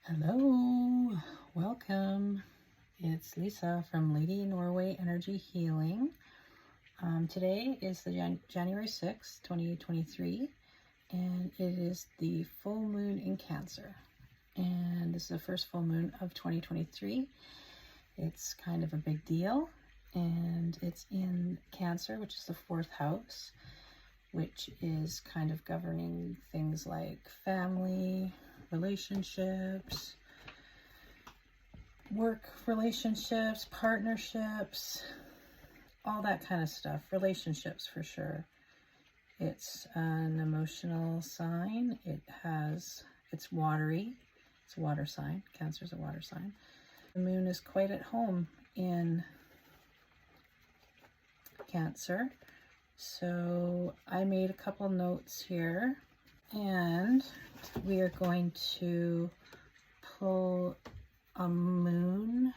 Hello, welcome. It's Lisa from Lady Norway Energy Healing. Today is the January 6th, 2023, and it is the full moon in Cancer. And this is the first full moon of 2023. It's kind of a big deal, and it's in Cancer, which is the fourth house, which is kind of governing things like family, relationships, work relationships, partnerships, all that kind of stuff. Relationships for sure. It's an emotional sign. It's watery. It's a water sign. Cancer is a water sign. The moon is quite at home in Cancer. So I made a couple notes here, and we are going to pull a Moonology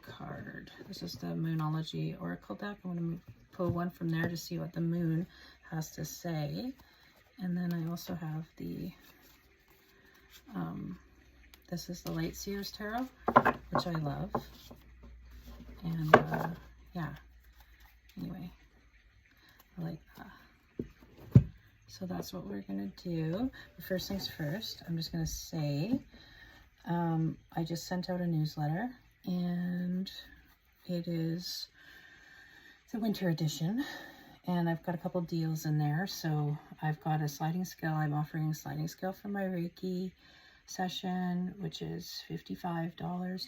card. This is the Moonology Oracle deck. I'm going to pull one from there to see what the moon has to say. And then I also have the, this is the Light Seers Tarot, which I love. And yeah, anyway, I like that. So that's what we're going to do. But first things first, I'm just going to say, I just sent out a newsletter, and it is the winter edition, and I've got a couple deals in there. So I've got a sliding scale. I'm offering a sliding scale for my Reiki session, which is $55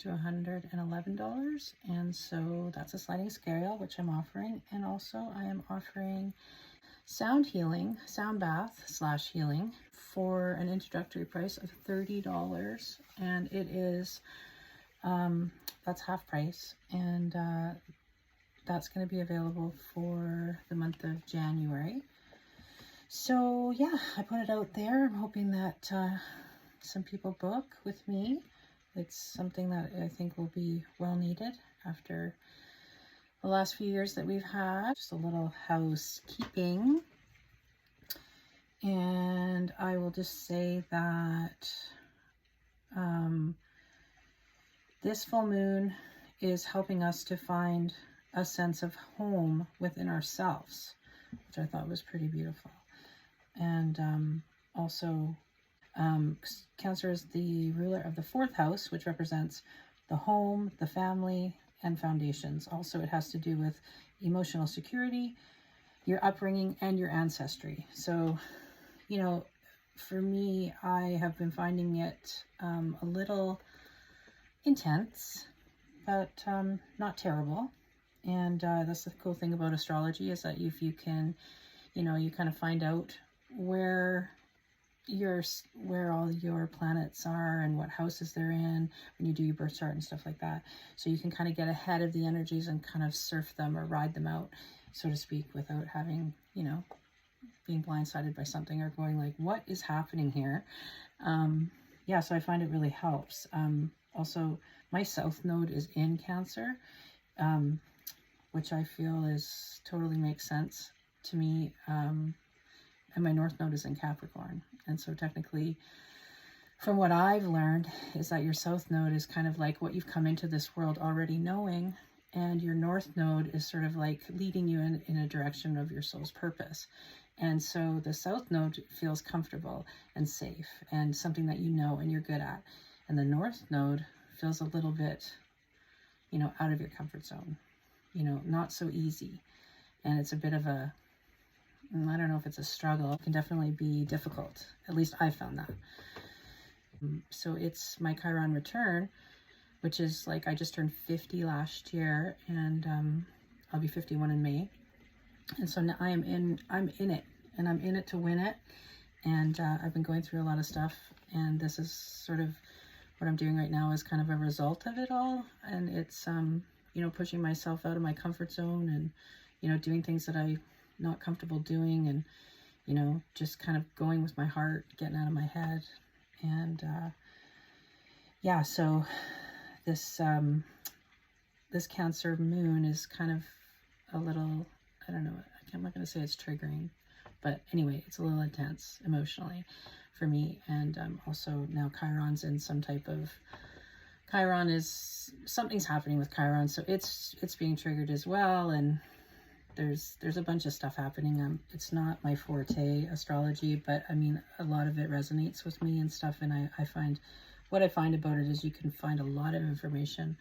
to $111. And so that's a sliding scale, which I'm offering. And also I am offering sound healing, sound bath / healing for an introductory price of $30. And it is, that's half price. And that's going to be available for the month of January. So yeah, I put it out there. I'm hoping that some people book with me. It's something that I think will be well needed after the last few years that we've had. Just a little housekeeping. And I will just say that this full moon is helping us to find a sense of home within ourselves, which I thought was pretty beautiful. And also, Cancer is the ruler of the fourth house, which represents the home, the family, and foundations. Also, it has to do with emotional security, your upbringing, and your ancestry. So, you know, for me, I have been finding it a little intense, but not terrible. And that's the cool thing about astrology, is that if you can, you kind of find out where all your planets are and what houses they're in when you do your birth chart and stuff like that. So you can kind of get ahead of the energies and kind of surf them or ride them out, so to speak, without having, being blindsided by something or going like, what is happening here? Yeah, so I find it really helps. Also, my South Node is in Cancer, which I feel totally makes sense to me. And my North Node is in Capricorn. And so technically, from what I've learned, is that your South Node is kind of like what you've come into this world already knowing, and your North Node is sort of like leading you in a direction of your soul's purpose. And so the South Node feels comfortable and safe and something that you know and you're good at. And the North Node feels a little bit, out of your comfort zone, not so easy. And it's a bit of a, I don't know if it's a struggle. It can definitely be difficult. At least I found that. So it's my Chiron return, which is like, I just turned 50 last year, and I'll be 51 in May. And so now I'm in it, and I'm in it to win it. And I've been going through a lot of stuff, and this is sort of what I'm doing right now is kind of a result of it all. And it's, pushing myself out of my comfort zone and, doing things that I'm not comfortable doing, and, just kind of going with my heart, getting out of my head. And yeah, so this Cancer moon is kind of a little, I don't know, I'm not going to say it's triggering, But anyway, it's a little intense emotionally for me. And also now Chiron's in some type of, Chiron is, something's happening with Chiron, so it's being triggered as well. And there's a bunch of stuff happening. It's not my forte, astrology, but I mean, a lot of it resonates with me and stuff. And I find, what I find about it is you can find a lot of information.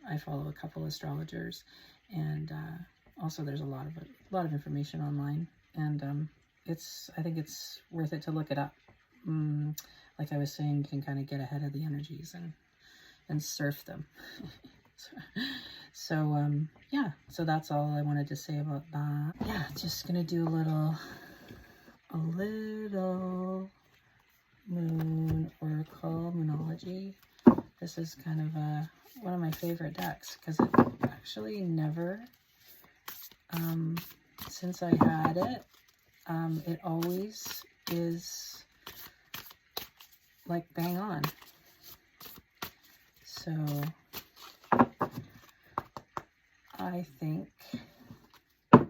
I follow a couple astrologers, and also there's a lot of information online, and I think it's worth it to look it up. Like I was saying, you can kind of get ahead of the energies and surf them. So yeah, so that's all I wanted to say about that. Yeah, just gonna do a little moon oracle, Moonology. This is kind of one of my favorite decks, because it actually never, since I had it, it always is like bang on. So I think I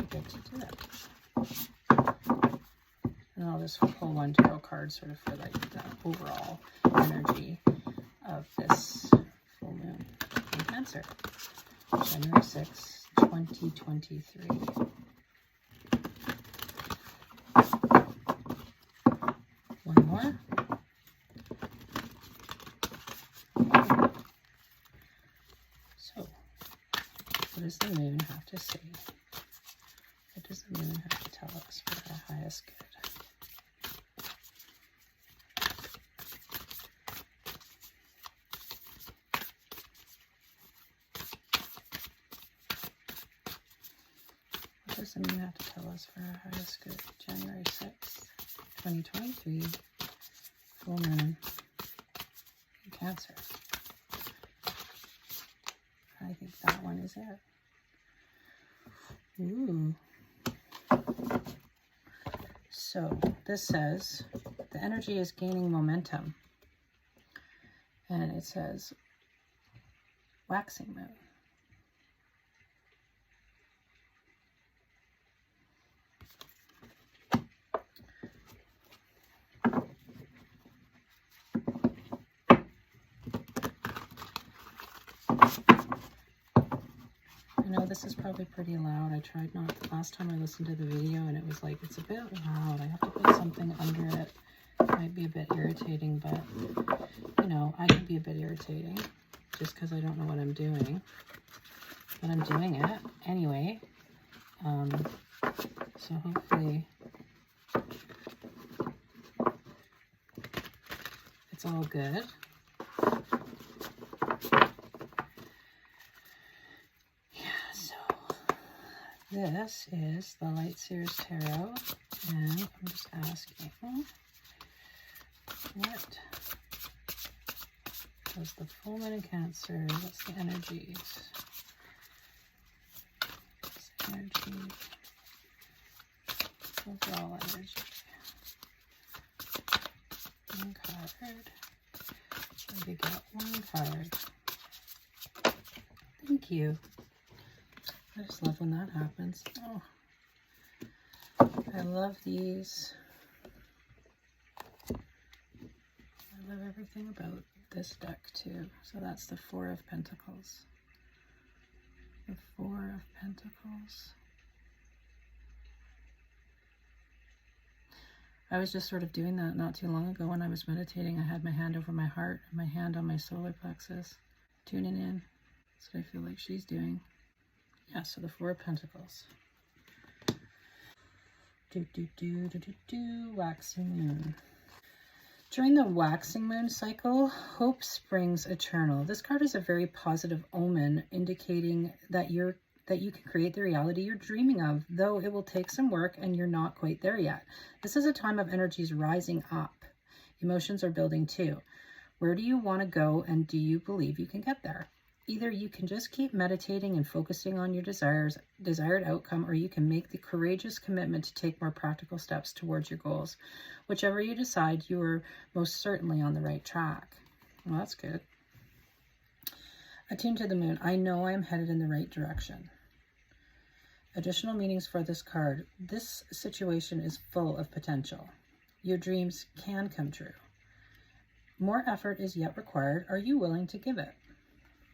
get to do it. And I'll just pull one tarot card sort of for like the overall energy of this full moon in Cancer, January 6, 2023. One more. So, what does the moon have to say? What does the moon have to tell us for our highest good? What does the moon have to tell us for our highest good? January 6th, 2023, full moon in Cancer. I think that one is it. Ooh. So this says the energy is gaining momentum, and it says waxing moon. I know this is probably pretty loud. I tried not, last time I listened to the video and it was like, it's a bit loud. I have to put something under it. It might be a bit irritating, but you know, I can be a bit irritating just because I don't know what I'm doing. But I'm doing it anyway. So hopefully it's all good. This is the Light Seers Tarot, and I'm just asking, what was the full moon in Cancer? What's the energies? What's the energy? Overall energy. One card. Maybe get one card. Thank you. I just love when that happens. Oh, I love these. I love everything about this deck too. So that's the Four of Pentacles. The Four of Pentacles. I was just sort of doing that not too long ago when I was meditating. I had my hand over my heart and my hand on my solar plexus, tuning in. That's what I feel like she's doing. Yeah, so the Four of Pentacles. Waxing moon. During the waxing moon cycle, hope springs eternal. This card is a very positive omen, indicating that you can create the reality you're dreaming of, though it will take some work and you're not quite there yet. This is a time of energies rising up. Emotions are building too. Where do you want to go, and do you believe you can get there? Either you can just keep meditating and focusing on your desired outcome, or you can make the courageous commitment to take more practical steps towards your goals. Whichever you decide, you are most certainly on the right track. Well, that's good. Attuned to the moon. I know I'm headed in the right direction. Additional meanings for this card. This situation is full of potential. Your dreams can come true. More effort is yet required. Are you willing to give it?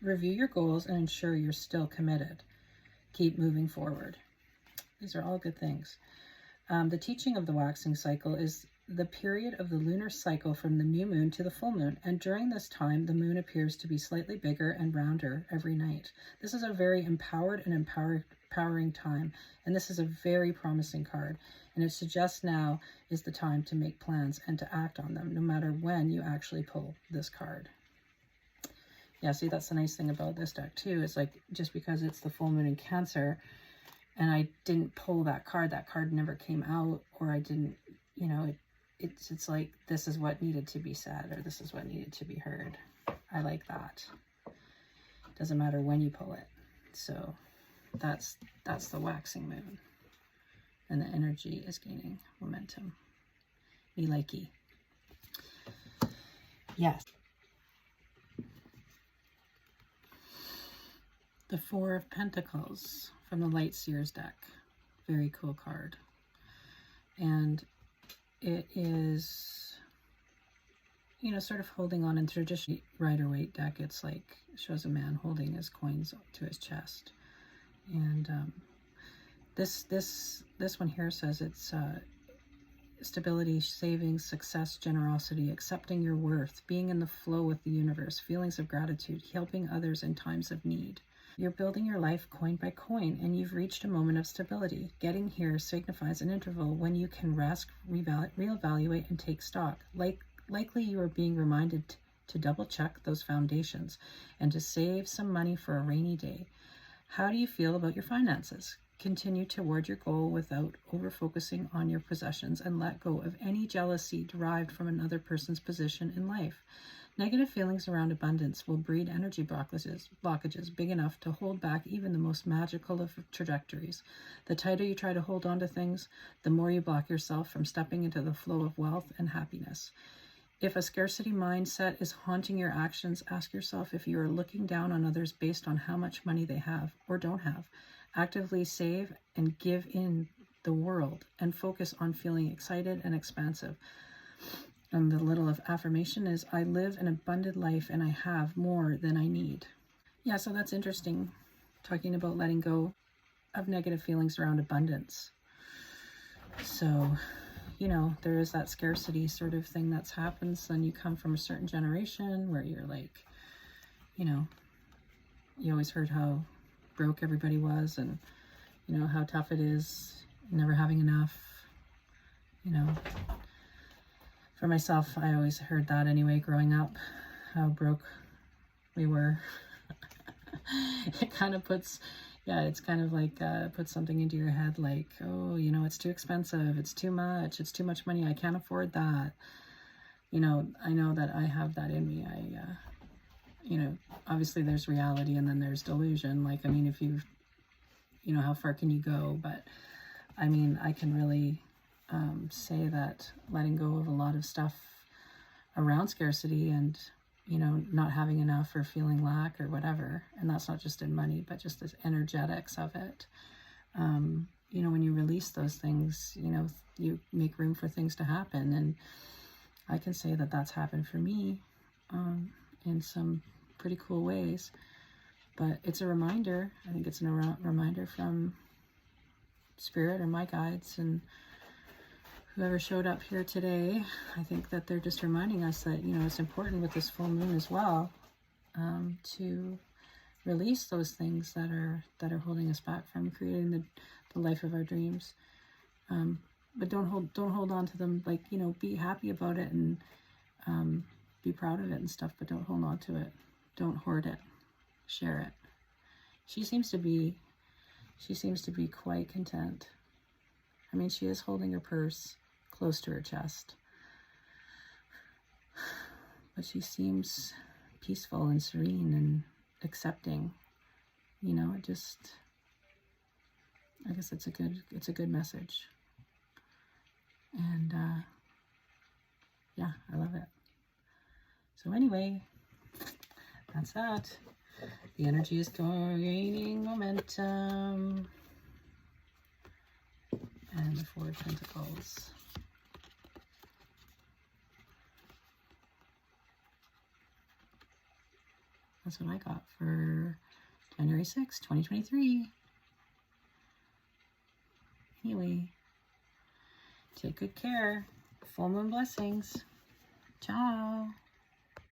Review your goals and ensure you're still committed. Keep moving forward. These are all good things. The teaching of the waxing cycle is the period of the lunar cycle from the new moon to the full moon, and during this time the moon appears to be slightly bigger and rounder every night. This is a very empowered and empowering time, and this is a very promising card, and it suggests now is the time to make plans and to act on them, no matter when you actually pull this card. Yeah, see, that's the nice thing about this deck too, is like, just because it's the full moon in Cancer and I didn't pull that card never came out, or I didn't, you know, it's like, this is what needed to be said, or this is what needed to be heard. I like that. Doesn't matter when you pull it. So that's the waxing moon, and the energy is gaining momentum. Me likey. Yes. The Four of Pentacles from the Light Seers deck. Very cool card. And it is, you know, sort of holding on. In traditional Rider-Waite deck, it's like, shows a man holding his coins to his chest. And this one here says it's stability, savings, success, generosity, accepting your worth, being in the flow with the universe, feelings of gratitude, helping others in times of need. You're building your life coin by coin, and you've reached a moment of stability. Getting here signifies an interval when you can rest, reevaluate, and take stock. Likely you are being reminded to double check those foundations and to save some money for a rainy day. How do you feel about your finances? Continue toward your goal without over-focusing on your possessions, and let go of any jealousy derived from another person's position in life. Negative feelings around abundance will breed energy blockages big enough to hold back even the most magical of trajectories. The tighter you try to hold on to things, the more you block yourself from stepping into the flow of wealth and happiness. If a scarcity mindset is haunting your actions, ask yourself if you are looking down on others based on how much money they have or don't have. Actively save and give in the world, and focus on feeling excited and expansive. And the little of affirmation is, I live an abundant life and I have more than I need. Yeah, so that's interesting, talking about letting go of negative feelings around abundance. So, you know, there is that scarcity sort of thing that's happens, and you come from a certain generation where you're like, you know, you always heard how broke everybody was, and, you know, how tough it is never having enough, you know. For myself, I always heard that anyway, growing up, how broke we were. It kind of puts, yeah, it's kind of like, puts something into your head like, oh, you know, it's too expensive, it's too much money, I can't afford that. You know, I know that I have that in me. You know, obviously there's reality and then there's delusion. Like, I mean, if you know, how far can you go? But, I mean, I can really say that letting go of a lot of stuff around scarcity and, you know, not having enough or feeling lack or whatever, and that's not just in money, but just the energetics of it. You know, when you release those things, you know, you make room for things to happen. And I can say that that's happened for me in some pretty cool ways. But it's a reminder. I think it's a reminder from Spirit or my guides and whoever showed up here today. I think that they're just reminding us that, you know, it's important with this full moon as well, to release those things that are holding us back from creating the life of our dreams. But don't hold on to them. Like, you know, be happy about it and be proud of it and stuff, but don't hold on to it. Don't hoard it. Share it. She seems to be quite content. I mean, she is holding her purse close to her chest, but she seems peaceful and serene and accepting. You know, it just, I guess it's a good message. And yeah, I love it. So anyway, that's that. The energy is gaining momentum. and the Four of Pentacles. That's what I got for January 6th, 2023. Anyway, take good care. Full moon blessings. Ciao.